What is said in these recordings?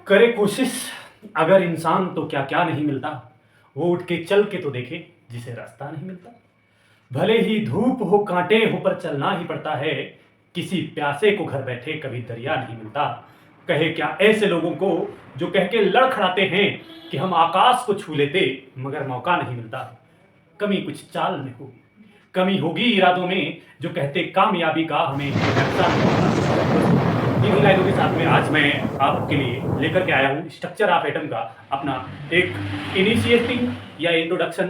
करे कोशिश अगर इंसान तो क्या क्या नहीं मिलता। वो उठ के चल के तो देखे जिसे रास्ता नहीं मिलता। भले ही धूप हो कांटे हो पर चलना ही पड़ता है। किसी प्यासे को घर बैठे कभी दरिया नहीं मिलता। कहे क्या ऐसे लोगों को जो कह के लड़खड़ाते हैं कि हम आकाश को छू लेते मगर मौका नहीं मिलता। कमी कुछ चाल में होगी, कमी होगी इरादों में, जो कहते कामयाबी का हमें नक्शा नहीं मिलता। इन्हीं लाइनों के साथ में आज मैं आपके लिए लेकर के आया हूँ स्ट्रक्चर ऑफ एटम का अपना एक इनिशिएटिंग या इंट्रोडक्शन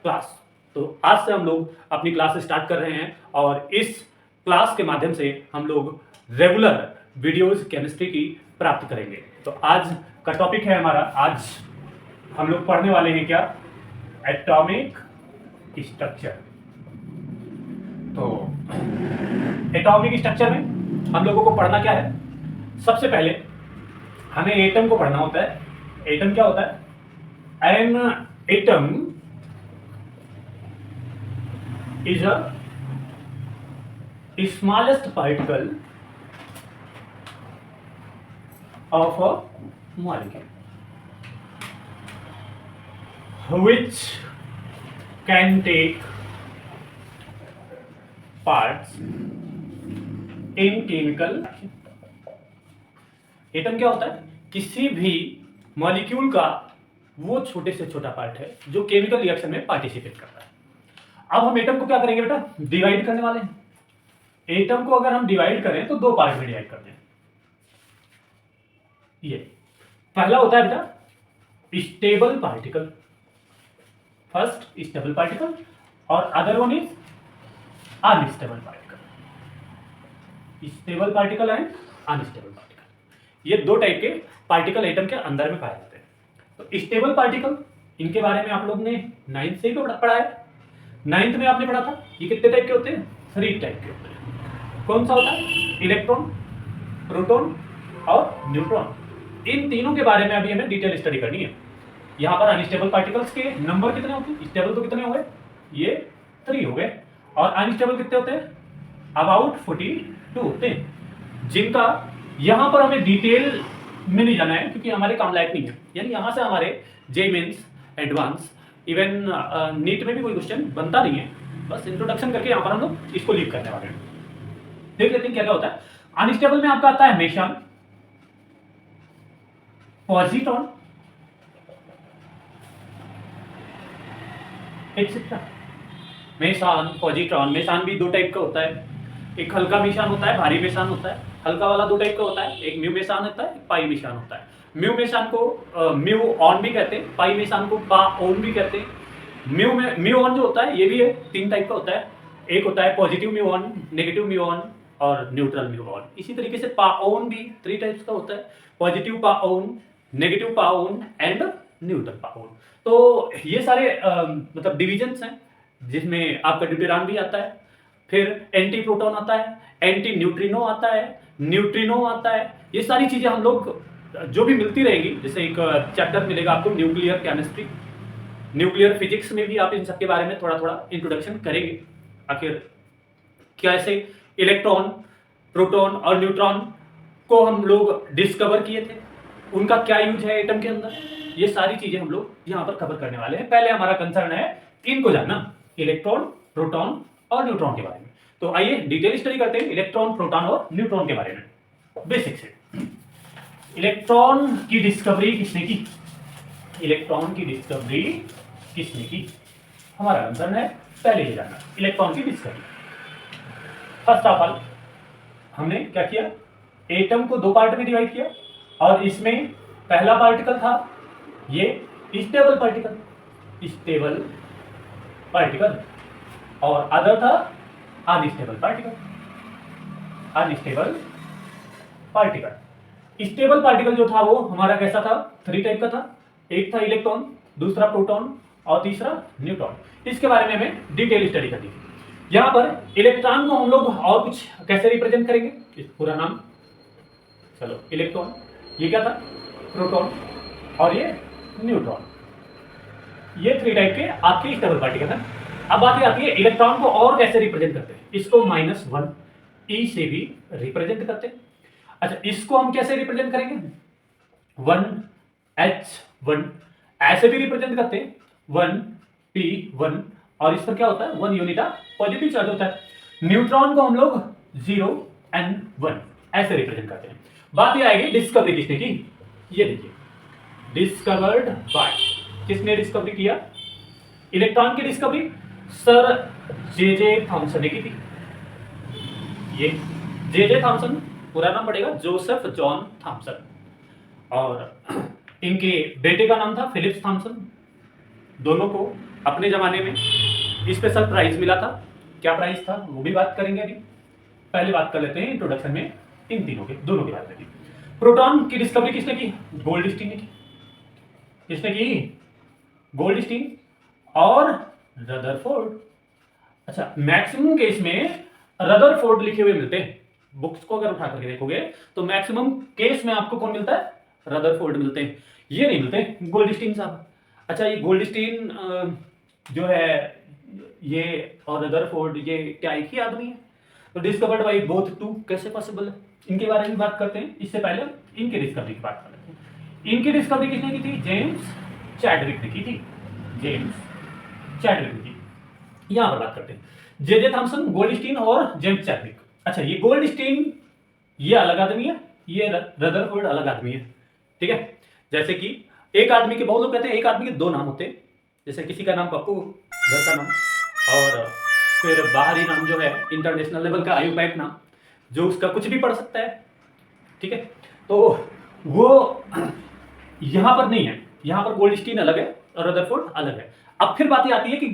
क्लास। तो आज से हम लोग अपनी क्लास स्टार्ट कर रहे हैं और इस क्लास के माध्यम से हम लोग रेगुलर वीडियोस केमिस्ट्री की प्राप्त करेंगे। तो आज का टॉपिक है हमारा, आज हम लोग पढ़ने वाले हैं क्या, एटॉमिक स्ट्रक्चर। तो एटॉमिक स्ट्रक्चर में हम लोगों को पढ़ना क्या है, सबसे पहले हमें एटम को पढ़ना होता है। एटम क्या होता है? An atom is a smallest particle of a molecule which can take parts in chemical reaction। Atom क्या होता है? किसी भी मॉलिक्यूल का वो छोटे से छोटा पार्ट है जो केमिकल रिएक्शन में पार्टिसिपेट करता है। अब हम एटम को क्या करेंगे बेटा, डिवाइड करने वाले हैं। एटम को अगर हम डिवाइड करें तो दो पार्ट में डिवाइड करते हैं। ये पहला होता है बेटा stable particle, first stable particle, और other one is unstable particle. Stable particle and unstable particle, ये दो टाइप के पार्टिकल एटम के अंदर में पाए जाते हैं। तो स्टेबल पार्टिकल, इनके बारे में आप लोग ने 9th से ही पढ़ा है। 9th में आपने पढ़ा था ये कितने टाइप के होते हैं? 3 टाइप के होते हैं। कौन सा होता है? इलेक्ट्रॉन, प्रोटॉन और न्यूट्रॉन। इन तीनों के बारे में अभी हमें डिटेल स्टडी करनी है। यहाँ पर अनस्टेबल पार्टिकल्स के नंबर कितने होते हैं? स्टेबल तो कितने हो गए? ये 3 हो गए, और अनस्टेबल कितने होते हैं? अबाउट 42 होते हैं, जिनका यहाँ पर हमें डिटेल में नहीं जाना है क्योंकि हमारे काम लायक नहीं है। यानी यहाँ से हमारे जे मेंस, एडवांस, इवन नीट में भी कोई क्वेश्चन बनता नहीं है। बस इंट्रोडक्शन करके यहाँ पर हम लोग इसको लीव करने वाले हैं। देख लेते हैं क्या क्या होता है। अनस्टेबल में आपका आता है Mason, positron, etcetera. Mason, positron, Mason भी 2 टाइप का होता है। एक हल्का मेसान होता है, भारी मेसान होता है। हल्का वाला 2 टाइप का होता है, एक म्यू मेसान होता है, एक पाई मेसान होता है। म्यू मेसान को म्यू ऑन भी कहते हैं, पाई मेसान को पा ओन भी कहते हैं। म्यू ऑन जो होता है ये भी है 3 टाइप का होता है। एक होता है positive mu on, negative mu on और न्यूट्रल म्यू ऑन। इसी तरीके से पा ओन भी 3 टाइप्स का होता है, पॉजिटिव पा ओन, नेगेटिव पा ओन एंड न्यूट्रल पा ओन। तो ये सारे मतलब डिविजन्स हैं, जिसमें आपका ड्यूटेरान भी आता है, फिर एंटी प्रोटॉन आता है, एंटी न्यूट्रिनो आता है, न्यूट्रिनो आता है। ये सारी चीजें हम लोग जो भी मिलती रहेंगी, जैसे एक चैप्टर मिलेगा आपको न्यूक्लियर केमिस्ट्री, न्यूक्लियर फिजिक्स में भी आप इन सब के बारे में थोड़ा थोड़ा इंट्रोडक्शन करेंगे। आखिर कैसे इलेक्ट्रॉन, प्रोटॉन और न्यूट्रॉन को हम लोग डिस्कवर किए थे, उनका क्या यूज है एटम के अंदर, ये सारी चीजें हम लोग यहाँ पर कवर करने वाले हैं। पहले हमारा कंसर्न है इनको जानना, इलेक्ट्रॉन, प्रोटॉन और न्यूट्रॉन के बारे में। तो आइए डिटेल स्टडी करते हैं इलेक्ट्रॉन, प्रोटॉन और न्यूट्रॉन के बारे में। बेसिक से इलेक्ट्रॉन की डिस्कवरी किसने की? इलेक्ट्रॉन की डिस्कवरी किसने की, हमारा कंसर्न है पहले ये जानना, इलेक्ट्रॉन की डिस्कवरी। फर्स्ट ऑफ ऑल हमने क्या किया, एटम को 2 पार्ट में डिवाइड किया, और इसमें पहला पार्टिकल था ये स्टेबल पार्टिकल, स्टेबल पार्टिकल, और अदर था unstable particle, unstable particle. Stable particle जो था वो हमारा कैसा था? 3 टाइप का था। एक था इलेक्ट्रॉन, दूसरा प्रोटॉन और तीसरा न्यूट्रॉन। इसके बारे में हमें डिटेल स्टडी करनी है। यहाँ पर इलेक्ट्रॉन को हम लोग और कुछ कैसे रिप्रेजेंट करेंगे, इस पूरा नाम, चलो इलेक्ट्रॉन, ये क्या था? प्रोटॉन, और ये न्यूट्रॉन। ये 3 टाइप के आपके स्टेबल पार्टिकल हैं। अब बात आती है इलेक्ट्रॉन को और कैसे रिप्रेजेंट करते हैं। इसको -1 ई से भी रिप्रेजेंट करते हैं। अच्छा, इसको हम कैसे रिप्रेजेंट करेंगे? 1H1 ऐसे भी रिप्रेजेंट करते हैं 1P1 और इस पर क्या होता है 1 यूनिट ऑफ पॉजिटिव चार्ज होता है। न्यूट्रॉन को हम लोग 0N1 ऐसे रिप्रेजेंट करते हैं। बात ये आएगी डिस्कवरी किसने की, ये देखिए डिस्कवर्ड बाय, किसने डिस्कवरी किया, इलेक्ट्रॉन की डिस्कवरी सर जे थॉमसन ने की थी। ये जे थॉमसन पूरा नाम पड़ेगा जोसेफ जॉन थॉमसन और इनके बेटे का नाम था फिलिप्स थॉमसन। दोनों को अपने जमाने में स्पेशल प्राइज मिला था। क्या प्राइज था वो भी बात करेंगे अभी। पहले बात कर लेते हैं इंट्रोडक्शन में इन तीनों के दोनों की बात करेंगे। प्रोटॉन की डिस्कवरी किसने की, गोल्डस्टीन ने की। किसने की, गोल्डस्टीन और रदरफोर्ड। अच्छा मैक्सिमम केस में रदरफोर्ड लिखे हुए मिलते हैं, बुक्स को अगर उठा करके देखोगे तो मैक्सिमम केस में आपको कौन मिलता है, रदरफोर्ड मिलते हैं, ये नहीं मिलते गोल्डस्टीन साहब। अच्छा ये गोल्डस्टीन जो है ये और रदरफोर्ड ये क्या एक ही आदमी है, तो डिस्कवर्ड बाय बोथ टू कैसे पॉसिबल है, इनके बारे में बात करते हैं। इससे पहले इनके डिस्कवरी की बात कर लेते हैं। इनकी डिस्कवरी किसने की थी, जेम्स चैडविक ने की थी, जेम्स चैडविक ने की। यहां पर बात करते हैं जे थॉमसन, गोल्डस्टीन और जेम्स चैडविक। अच्छा ये गोल्डस्टीन ये अलग आदमी है, ये रदरफोर्ड अलग आदमी है, ठीक है। जैसे कि एक आदमी के, बहुत लोग कहते हैं एक आदमी के दो नाम होते हैं, जैसे किसी का नाम पप्पू घर का नाम और फिर बाहरी नाम जो है इंटरनेशनल लेवल का आयुपैक नाम जो उसका कुछ भी पढ़ सकता है, ठीक है। तो वो यहां पर नहीं है, यहां पर गोल्डस्टीन अलग है और रदरफोर्ड अलग है। अब फिर बात आती है कि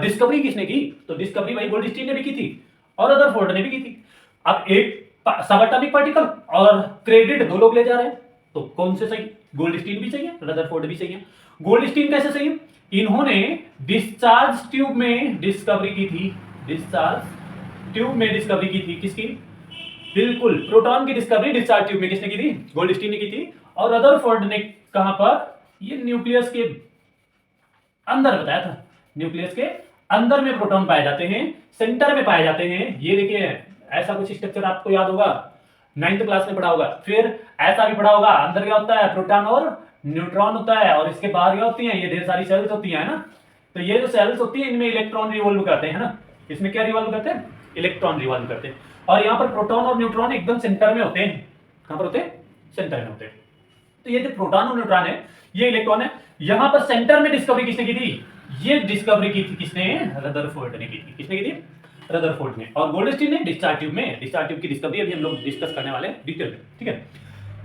डिस्कवरी किसने की, तो डिस्कवरी भाई गोल्डस्टीन ने भी की थी और रदरफोर्ड ने भी की थी। अब एक सबएटॉमिक पार्टिकल और क्रेडिट दो लोग ले जा रहे हैं, तो कौन से सही, गोल्डस्टीन भी सही है रदरफोर्ड भी सही है। गोल्डस्टीन कैसे सही है, इन्होंने डिस्चार्ज ट्यूब में डिस्कवरी की थी, डिस्चार्ज ट्यूब में डिस्कवरी की थी, किसकी, बिल्कुल प्रोटॉन की डिस्कवरी डिस्चार्ज ट्यूब में किसने की थी, गोल्डस्टीन ने की थी। और रदरफोर्ड ने कहां पर, ये न्यूक्लियस के अंदर बताया था, न्यूक्लियस के अंदर में प्रोटॉन पाए जाते हैं, सेंटर में पाए जाते हैं। ये देखिए ऐसा कुछ स्ट्रक्चर आपको याद होगा, 9th क्लास में पढ़ा होगा। फिर ऐसा भी पढ़ा होगा, अंदर क्या होता है, प्रोटॉन और न्यूट्रॉन होता है और इसके बाहर क्या होती हैं, ये ढेर सारी सेल्स होती है ना। तो ये जो सेल्स होती है इनमें इलेक्ट्रॉन रिवॉल्व करते हैं ना, इसमें क्या रिवॉल्व करते हैं, इलेक्ट्रॉन रिवॉल्व करते हैं। और यहाँ पर प्रोटॉन और न्यूट्रॉन एकदम सेंटर में होते हैं, कहां पर होते हैं, सेंटर में होते हैं। तो ये जो प्रोटॉन और न्यूट्रॉन है ये इलेक्ट्रॉन है, यहां पर सेंटर में डिस्कवरी किसने की थी, ये डिस्कवरी की थी किसने, रदरफोर्ड ने की थी। किसने की थी, रदरफोर्ड ने। और गोल्डस्टीन ने डिस्चार्ज ट्यूब में, डिस्चार्ज ट्यूब की डिस्कवरी अभी हम लोग डिस्कस करने वाले हैं डिटेल में, ठीक है।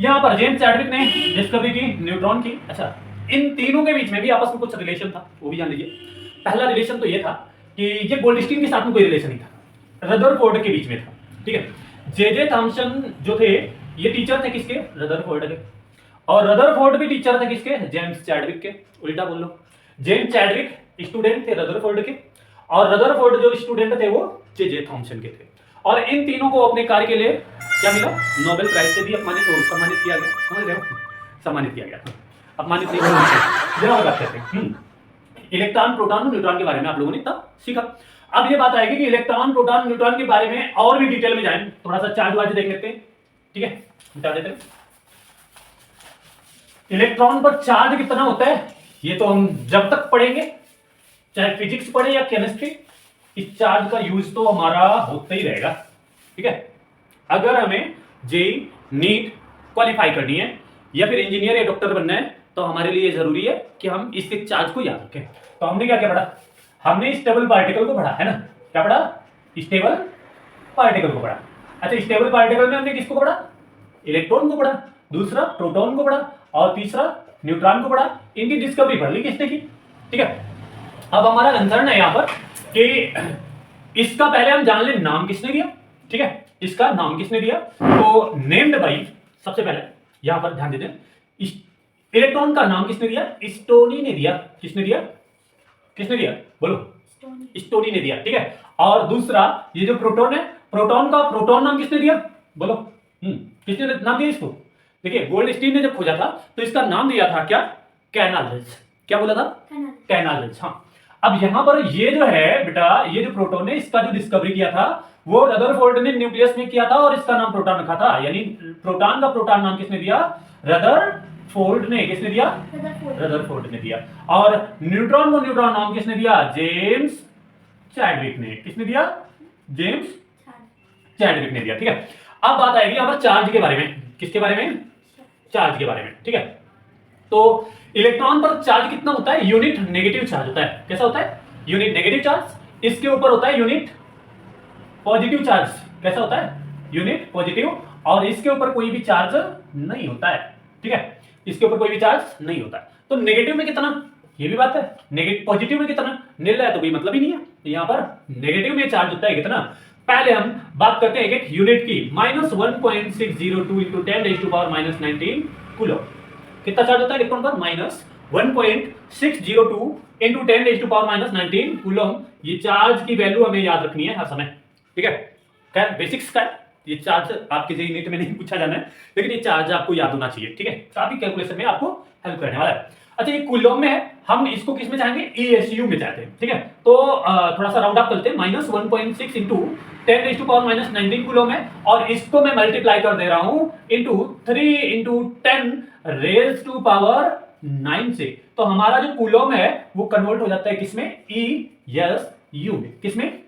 यहां पर जेम्स चैडविक ने डिस्कवरी की न्यूट्रॉन की। अच्छा इन तीनों के बीच में भी आपस में कुछ रिलेशन था, वो भी जान लीजिए। पहला रिलेशन तो ये था कि ये गोल्डस्टीन के साथ में कोई रिलेशन नहीं था, रदरफोर्ड के बीच में था, ठीक है। जे थॉमसन जो थे ये टीचर थे किसके, रदरफोर्ड के, और रदरफोर्ड भी टीचर थे किसके, जेम्स चैडविक के। उल्टा बोल लो, जेम्स चैडविक स्टूडेंट थे रदरफोर्ड के और रदरफोर्ड जो स्टूडेंट थे वो जे थॉमसन के थे। और इन तीनों को अपने कार्य के लिए क्या मिला, नोबेल प्राइज से भी सम्मानित किया गया, समझ रहे हो, सम्मानित किया गया, अपमानित नहीं किया, बात करते हैं। इलेक्ट्रॉन प्रोटॉन न्यूट्रॉन के बारे में आप लोगों ने इतना सीखा। अब ये बात आएगी कि इलेक्ट्रॉन प्रोटॉन न्यूट्रॉन के बारे में और भी डिटेल में जाएं, थोड़ा सा चार्ज वार्ज देख लेते हैं, ठीक है, बता देते हैं। इलेक्ट्रॉन पर चार्ज कितना होता है ये तो हम जब तक पढ़ेंगे, चाहे फिजिक्स पढ़े या केमिस्ट्री, इस चार्ज का यूज तो हमारा होता ही रहेगा, ठीक है। अगर हमें जेई नीट क्वालिफाई करनी है या फिर इंजीनियर या डॉक्टर बनना है तो हमारे लिए जरूरी है कि हम इसके चार्ज को याद रखें। तो हमने क्या क्या पढ़ा, हमने स्टेबल पार्टिकल को पढ़ा है ना, क्या पढ़ा, स्टेबल पार्टिकल को पढ़ा। अच्छा स्टेबल पार्टिकल में हमने किसको पढ़ा, इलेक्ट्रॉन को पढ़ा, दूसरा प्रोटॉन को पढ़ा और तीसरा न्यूट्रॉन को पढ़ा। इनकी डिस्कवरी पढ़ ली किसने की, ठीक है। अब हमारा कंसर्न है यहां पर कि इसका पहले हम जान ले नाम किसने दिया, ठीक है, इसका नाम किसने दिया। तो नेम्ड बाई, सबसे पहले यहां पर ध्यान देते हैं, इलेक्ट्रॉन का नाम किसने दिया, स्टोनी ने दिया। किसने दिया, किसने दिया, बोलो, स्टोनी ने दिया, ठीक है। और दूसरा ये जो प्रोटॉन है, प्रोटॉन का प्रोटॉन नाम किसने दिया, बोलो, किसने नाम दिया इसको। देखिए गोल्डस्टीन ने जब खोजा था तो इसका नाम दिया था क्या, कैनालिस। क्या बोला था, कैनालिस। हाँ अब यहां पर ये जो है बेटा, ये जो प्रोटॉन है इसका जो डिस्कवरी किया था वो रदरफोर्ड ने न्यूक्लियस में किया था और इसका नाम प्रोटॉन रखा था। यानी प्रोटॉन का प्रोटॉन नाम किसने दिया, रदरफोर्ड फोर्ड ने, किसने दिया? रदरफोर्ड ने दिया। और न्यूट्रॉन को न्यूट्रॉन नाम किसने दिया? जेम्स चैडविक ने। किसने दिया? जेम्स चैडविक ने दिया। ठीक है, अब बात आएगी यहां पर चार्ज के बारे में। किसके बारे में? चार्ज के बारे में। ठीक है, तो इलेक्ट्रॉन पर चार्ज कितना होता है? यूनिट नेगेटिव चार्ज होता है। कैसा होता है? Unit negative charge. इसके ऊपर होता है यूनिट पॉजिटिव चार्ज। कैसा होता है? Unit positive. और इसके ऊपर कोई भी चार्ज नहीं होता है। ठीक है, इसके ऊपर कोई भी चार्ज नहीं होता है। तो नेगेटिव में कितना, ये भी बात है। नेगेटिव पॉजिटिव में कितना, निल है तो कोई मतलब ही नहीं है। तो यहां पर नेगेटिव में चार्ज होता है कितना? पहले हम बात करते हैं एक यूनिट की। -1.602 इंटू 10⁻⁻19 कूलम। कितना चार्ज होता है इलेक्ट्रॉन पर? -1.602 इंटू 10⁻⁻19 कूलम। ये चार्ज की वैल्यू हमें याद रखनी है हर समय। ठीक है, खैर बेसिक्स का है ये चार्ज, आपके जेईई नीट में नहीं पूछा जाना है, लेकिन ये चार्ज आपको याद होना चाहिए। ठीक है, काफी कैलकुलेशन में आपको हेल्प करने वाला है। अच्छा, ये कूलम में है, हम इसको किस में चाहेंगे? ESU में चाहते हैं। ठीक है, तो थोड़ा सा राउंड अप करते हैं। -1.6 इंटू 10⁻⁻19 कूलम है, और इसको मैं मल्टीप्लाई कर दे रहा हूं इंटू 3 इंटू 10⁻⁹ से। तो हमारा जो कूलम है वो कन्वर्ट हो जाता है किसमें? ESU में। किसमें?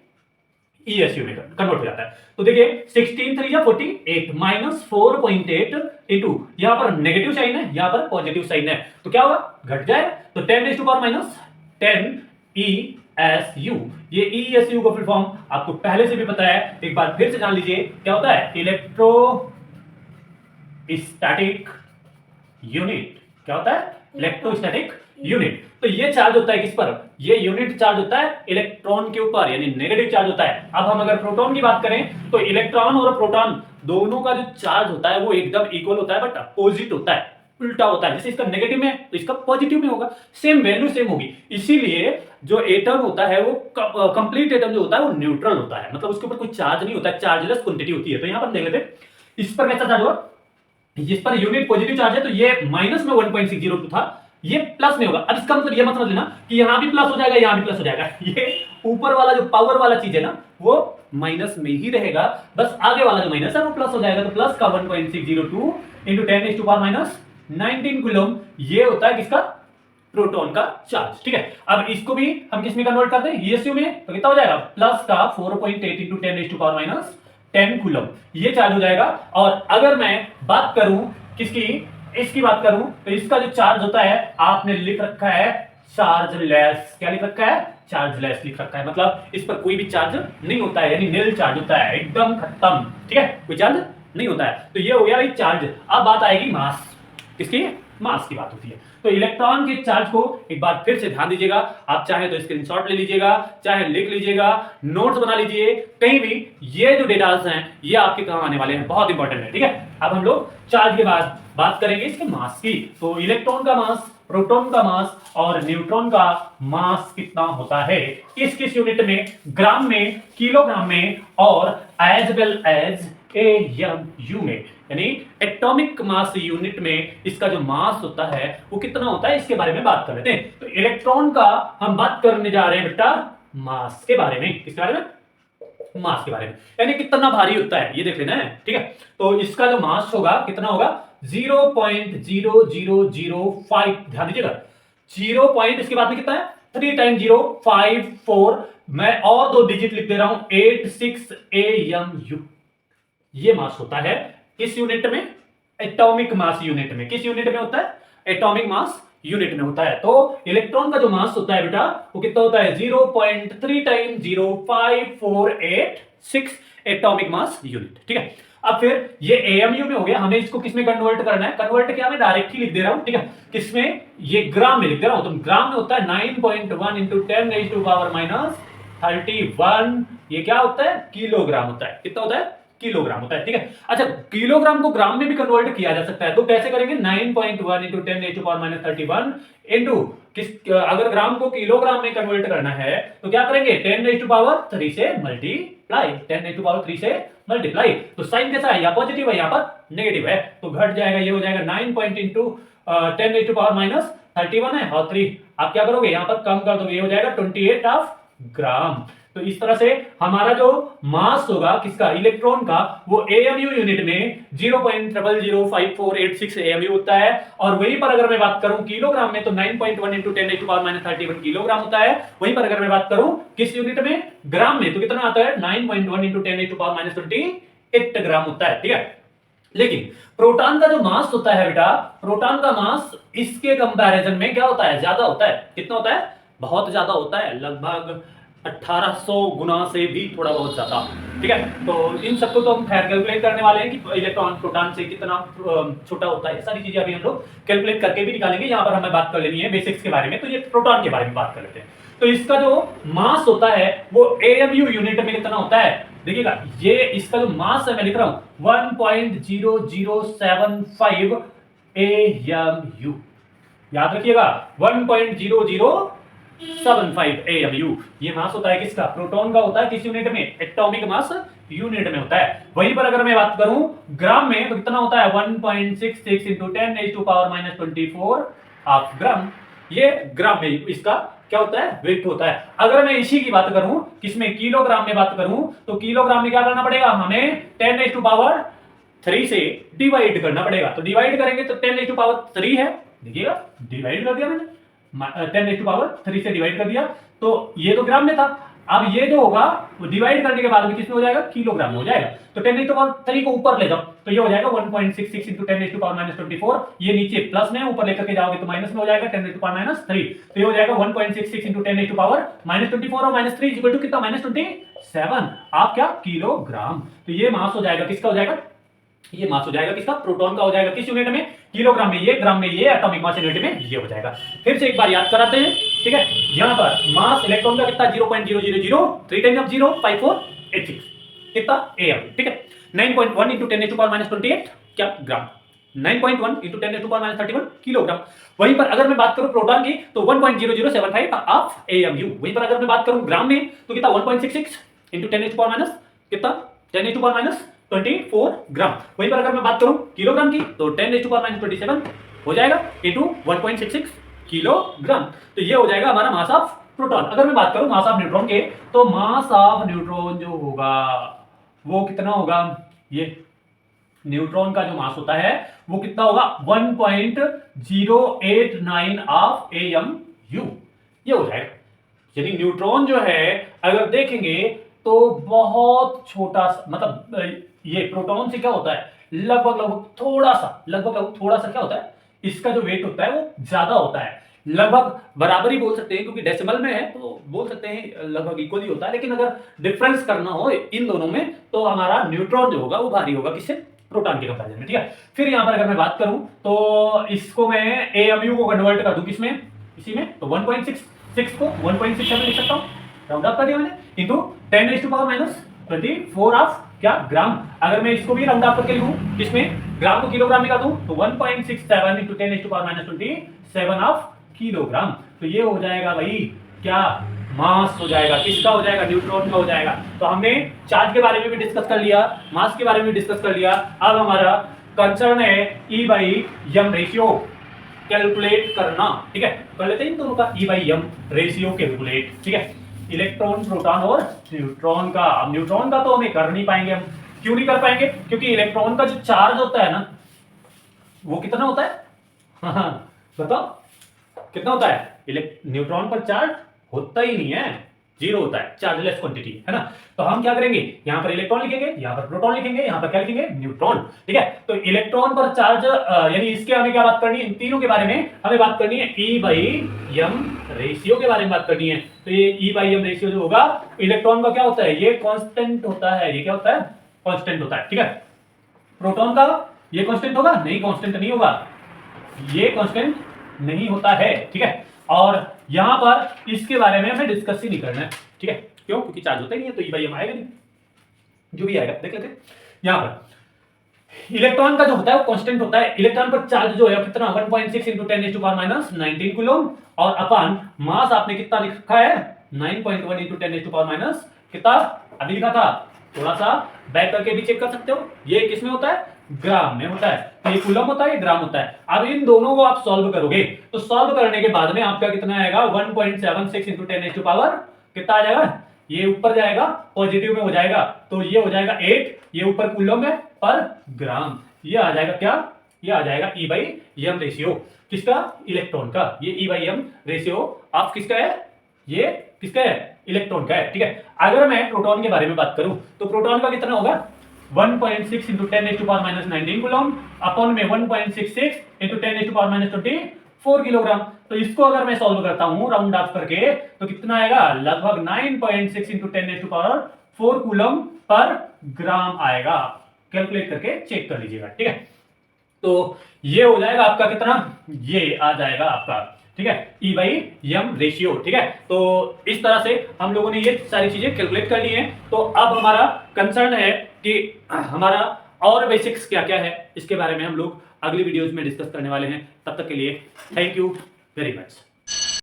ESU में कन्वर्ट हो जाता है। तो देखिए 16 3 या 48 -4.8 इंटू, यहां पर नेगेटिव साइन है, यहां पर पॉजिटिव साइन है, तो क्या होगा? घट जाए। तो 10⁻⁻10 ESU। ये ESU का फुल फॉर्म आपको पहले से भी पता है, एक बार फिर से जान लीजिए। क्या होता है? Electrostatic unit. क्या होता है? Electrostatic unit. तो ये चार्ज होता है किस पर? ये यूनिट चार्ज होता है इलेक्ट्रॉन के ऊपर, यानी नेगेटिव चार्ज होता है। अब हम अगर प्रोटॉन की बात करें तो इलेक्ट्रॉन और प्रोटॉन दोनों का जो चार्ज होता है वो एकदम इक्वल होता है, बट अपोजिट होता है, उल्टा होता है। जैसे इसका नेगेटिव में तो इसका पॉजिटिव में होगा, सेम वैल्यू सेम होगी। इसीलिए जो एटम होता है वो कंप्लीट एटम जो होता है वो न्यूट्रल होता है, मतलब उसके ऊपर कोई चार्ज नहीं होता है, चार्जलेस क्वांटिटी होती है। तो यहां पर देख लेते हैं इस पर कैसा चार्ज होगा। जिस पर यूनिट पॉजिटिव चार्ज है तो ये माइनस में 1.602 था, ये प्लस में होगा। अब इसका मतलब ये मत समझ लेना कि यहां भी प्लस हो जाएगा, यहां भी प्लस हो जाएगा। ये ऊपर वाला जो पावर वाला चीज है ना वो माइनस में ही रहेगा, बस आगे वाला जो माइनस है वो प्लस हो जाएगा। तो प्लस का 1.602 इंटू 10⁻⁻19 कूलम, ये होता है किसका? प्रोटॉन का चार्ज। ठीक है, अब इसको भी हम किस में कन्वर्ट करते हैं? ESU में। तो कितना हो जाएगा? प्लस का 4.8 इंटू 10⁻⁻10 कूलम, ये चार्ज हो जाएगा। और अगर मैं बात करूं किसकी, इसकी बात करूं, तो इसका जो चार्ज होता है आपने लिख रखा है चार्जलेस। क्या लिख रखा है? चार्जलेस लिख रखा है, मतलब इस पर कोई भी चार्ज नहीं होता है, यानी निल चार्ज होता है, एकदम खत्म। ठीक है, कोई चार्ज नहीं होता है। तो ये हो गया भाई चार्ज। अब बात आएगी मास। किसकी? मास की बात होती है। तो इलेक्ट्रॉन के चार्ज को एक बार फिर से ध्यान दीजिएगा। आप चाहे तो स्क्रीनशॉट ले लीजिएगा, चाहे लिख लीजिएगा, नोट्स बना लीजिए, कहीं भी। ये जो डेटास हैं ये आपके काम आने वाले हैं, बहुत इंपॉर्टेंट है। ठीक है, अब हम लोग चार्ज के बाद बात करेंगे इसके मास की। तो इलेक्ट्रॉन का मास, प्रोटॉन का मास और न्यूट्रॉन का मास कितना होता है, किस किस यूनिट में? ग्राम में, किलोग्राम में और एज वेल एज AMU में, यानी एटॉमिक मास यूनिट में इसका जो मास होता है वो कितना होता है, इसके बारे में बात कर लेते हैं। तो इलेक्ट्रॉन का हम बात करने जा रहे हैं बेटा मास के बारे में। किसके बारे में? मास के बारे में, यानी कितना भारी होता है ये देख लेना है। ठीक है, तो इसका जो मास होगा कितना होगा? 0.0005। ध्यान दीजिएगा, 0 पॉइंट इसके बाद में कितना है? 3 टाइम 0 54। मैं और 2 डिजिट लिख दे रहा हूं, 86 AMU। ये मास होता है किस यूनिट में? एटॉमिक मास यूनिट में। किस यूनिट में होता है? एटॉमिक मास यूनिट में होता है। तो इलेक्ट्रॉन का जो मास होता है बेटा वो कितना होता है? 0.3 टाइम 05486 एटॉमिक मास यूनिट। ठीक है, अब फिर ये AMU में हो गया, हमें इसको किसमें कन्वर्ट करना है? कन्वर्ट क्या, मैं डायरेक्ट ही लिख दे रहा हूं। ठीक है, किसमें? ये ग्राम में लिख दे रहा हूं। तो ग्राम में होता है 9.1 इंटू 10⁻⁻31। ये क्या होता है? किलोग्राम होता है। कितना होता है? किलोग्राम होता है। ठीक है, अच्छा किलोग्राम को ग्राम में भी कन्वर्ट किया जा सकता है, तो कैसे करेंगे? 9.1 इंटू 10⁻⁻31 इंटू किस, अगर ग्राम को किलोग्राम में कन्वर्ट करना है तो क्या करेंगे? 10⁻3 से मल्टीप्लाई, 10⁻3 से मल्टीप्लाई। तो साइन कैसा है? यहाँ पॉजिटिव है, यहाँ पर नेगेटिव है, तो घट जाएगा, ये हो जाएगा 9 पॉइंट इंटू 10⁻⁻31 है, और 3 आप क्या करोगे? यहाँ पर कम कर दोगे, ये हो जाएगा 28 ऑफ ग्राम। तो इस तरह से हमारा जो मास होगा किसका, इलेक्ट्रॉन का, वो एएमयू यूनिट में 0.005486 एएमयू होता है। और वहीं पर अगर मैं बात करूं किलोग्राम में तो 9.1 इंटू 10⁻³ किलोग्राम होता है। वहीं पर अगर मैं बात करूं किस यूनिट में, ग्राम में, तो कितना आता है 9.1 इंटू 10⁻28 ग्राम होता है। ठीक है, लेकिन प्रोटॉन का जो मास होता है बेटा, प्रोटॉन का मास इसके कंपैरिजन में क्या होता है, ज्यादा होता है। कितना होता है, बहुत ज्यादा होता है, लगभग 1800 गुना से भी थोड़ा बहुत ज्यादा। ठीक है, तो इन सबको तो हम खैर कैलकुलेट करने वाले हैं कि इलेक्ट्रॉन प्रोटॉन से कितना छोटा होता है। ये सारी चीजें अभी हम लोग कैलकुलेट करके भी निकालेंगे। यहाँ पर हमें बात कर लेनी है बेसिक्स के बारे में, तो ये प्रोटॉन के बारे में बात कर लेते हैं। तो इसका जो मास होता है वो एएमयू यूनिट में कितना होता है, देखिएगा, ये इसका जो मास है मैं लिख रहा हूं 1.0075 एएमयू, याद रखिएगा 1.0075 एएमयू ये मास होता है किसका, प्रोटॉन का होता है। किस यूनिट में, एटॉमिक मास यूनिट में होता है। वहीं पर अगर मैं बात करूं ग्राम में तो कितना होता है 1.66 इंटू 10⁻24 हाफ ग्राम, ये ग्राम में इसका क्या होता है, वेट होता है। अगर मैं इसी की बात करूं किसमें, किलोग्राम में बात करूं तो किलोग्राम में क्या करना पड़ेगा, हमें 10⁻³ से डिवाइड करना पड़ेगा। तो डिवाइड करेंगे तो 10⁻³ है, देखिएगा डिवाइड कर दिया मैंने, 10⁻³ से डिवाइड कर दिया, तो ये तो ग्राम में था। अब ये जो होगा वो डिवाइड करने के बाद में किसमें हो जाएगा, किलोग्राम में हो जाएगा। तो 10⁻³ को ऊपर ले जाओ तो ये हो जाएगा 1.66 इंटू 10⁻²⁴। ये नीचे प्लस में, ऊपर लेकर के जाओगे तो माइनस में हो जाएगा 10⁻³ तो ये हो जाएगा 1.66 इंटू 10⁻² और -3 इक्वल टू कितना, -27। आप क्या, किलोग्राम। तो ये मास हो जाएगा किसका, हो जाएगा ये मास हो जाएगा किसका, प्रोटॉन का हो जाएगा। किस यूनिट में, किलोग्राम में, ये ग्राम में, ये एटॉमिक मास यूनिट में ये हो जाएगा। फिर से एक बार याद कराते हैं। ठीक है, यहां पर मास इलेक्ट्रॉन का कितना 0.0003 टाइम्स ऑफ 05486 कितना एएम। ठीक है, 9.1 इंटू 10⁻² क्या, ग्राम, 9.1 इंटू 10⁻31 किलोग्राम। वहीं पर अगर मैं बात करूं प्रोटॉन की तो 1.0075 ऑफ एएमयू। वहीं पर अगर मैं बात करूं ग्राम में तो कितना 1.66 इंटू 10⁻, कितना 10⁻24 ग्राम। वहीं पर अगर मैं बात करूं किलोग्राम की तो 10⁻27 हो जाएगा इंटू 1.66 किलोग्राम। तो ये हो जाएगा हमारा मास ऑफ प्रोटॉन। अगर मैं बात करूं मास ऑफ न्यूट्रॉन के तो मास ऑफ न्यूट्रॉन जो होगा वो कितना होगा, ये न्यूट्रॉन का जो मास होता है वो कितना होगा 1.089 ऑफ एएमयू, ये हो जाएगा। यानी न्यूट्रॉन जो है अगर देखेंगे तो बहुत छोटा सा, मतलब ये प्रोटॉन से क्या होता है, लगभग थोड़ा सा क्या होता है, इसका जो वेट होता है वो ज्यादा होता है, लगभग बराबर ही बोल सकते हैं, क्योंकि डेसिमल में है तो बोल सकते हैं लगभग इक्वल ही होता है। लेकिन अगर डिफरेंस करना हो इन दोनों में तो हमारा न्यूट्रॉन जो होगा वो भारी होगा किससे, प्रोटॉन के कंपैरिजन में। ठीक है, फिर यहां पर अगर मैं बात करूं तो इसको मैं एएमयू को कन्वर्ट कर दूं किसमें, इसी में, तो 1.66 को 1.67 लिख सकता हूं, राउंड अप कर दिया मैंने, इंटू 10⁻24 ऑफ क्या, ग्राम। अगर मैं इसको भी राउंड अप करके लिखूं किसमें, ग्राम को किलोग्राम में कर दूं तो 1.67 इंटू 10⁻27 ऑफ किलोग्राम। तो ये हो जाएगा भाई क्या, मास हो जाएगा, किसका हो जाएगा, न्यूट्रॉन का हो जाएगा। तो हमने चार्ज के बारे में भी डिस्कस कर लिया, मास के बारे में भी डिस्कस कर लिया। अब हमारा कंसर्न है E/m रेशियो कैलकुलेट करना। ठीक है, कर लेते हैं इन दोनों का E/m रेशियो कैलकुलेट। ठीक है, इलेक्ट्रॉन, प्रोटॉन और न्यूट्रॉन का। अब न्यूट्रॉन का तो हमें कर नहीं पाएंगे हम, क्यों नहीं कर पाएंगे, क्योंकि इलेक्ट्रॉन का जो चार्ज होता है ना वो कितना होता है, हाँ बताओ कितना होता है, न्यूट्रॉन पर चार्ज होता ही नहीं है, 0 होता है, चार्जलेस क्वांटिटी है ना। तो हम क्या करेंगे, यहां पर इलेक्ट्रॉन लिखेंगे, यहां पर प्रोटॉन लिखेंगे, यहां पर क्या लिखेंगे, न्यूट्रॉन। ठीक है, तो इलेक्ट्रॉन पर चार्ज यानी इसके हमें क्या बात करनी है, इन तीनों के बारे में हमें बात करनी है, E/m रेशियो के बारे में बात करनी है। तो ये E/m रेशियो जो होगा, इलेक्ट्रॉन का क्या होता है, ये कांस्टेंट होता है, ये क्या होता है, कांस्टेंट होता है। ठीक है, प्रोटॉन का ये कांस्टेंट होगा, नहीं कांस्टेंट नहीं होगा, ये कांस्टेंट नहीं होता है। ठीक है, और यहां पर इसके बारे में हमें डिस्कस ही नहीं करना है। ठीक है, क्यों, क्योंकि चार्ज होता ही नहीं है, तो E/m आएगा नहीं, जो भी आएगा देख लेते हैं। यहां पर इलेक्ट्रॉन का जो होता है वो कांस्टेंट होता है, इलेक्ट्रॉन पर चार्ज जो है कितना 1.6 इंटू 10⁻⁻19 कूलम, और अपन मास आपने कितना लिखा है 9.1 इंटू 10⁻⁻, कितना अभी लिखा था, थोड़ा सा बैक करके भी चेक कर सकते हो, ये किसमें होता है, ग्राम में होता है। तो ये कूलम होता है, ये ग्राम होता है। अब इन दोनों को आप सॉल्व करोगे तो सॉल्व करने के बाद में आपका कितना आएगा 1.76 इंटू 10⁻, कितना आ जाएगा ये ऊपर जाएगा पॉजिटिव में हो जाएगा, तो ये हो जाएगा 8, ये ऊपर कूलम है पर ग्राम, ये आ जाएगा क्या, ये आ जाएगा E/m रेशियो किसका, इलेक्ट्रॉन का। ये E/m रेशियो आप किसका है, ये किसका है, इलेक्ट्रॉन का है, ठीक है। अगर मैं प्रोटॉन के बारे में बात करूं तो प्रोटॉन का कितना होगा 1.6 × 10⁻⁻19 कूलम अपॉन में 1.66 × 10⁻24 किलोग्राम। तो इसको अगर मैं सॉल्व करता हूं राउंड ऑफ करके तो कितना आएगा, लगभग 9.6 × 10⁻4 कूलम पर ग्राम आएगा। कैलकुलेट करके चेक कर लीजिएगा, ठीक है। तो ये हो जाएगा आपका कितना, ये आ जाएगा आपका, ठीक है, E/m रेशियो, ठीक है। तो इस तरह से हम लोगों ने ये सारी चीजें कैलकुलेट कर ली हैं। तो अब हमारा कंसर्न है कि हमारा और बेसिक्स क्या क्या है, इसके बारे में हम लोग अगली वीडियोज में डिस्कस करने वाले हैं। तब तक के लिए थैंक यू वेरी मच।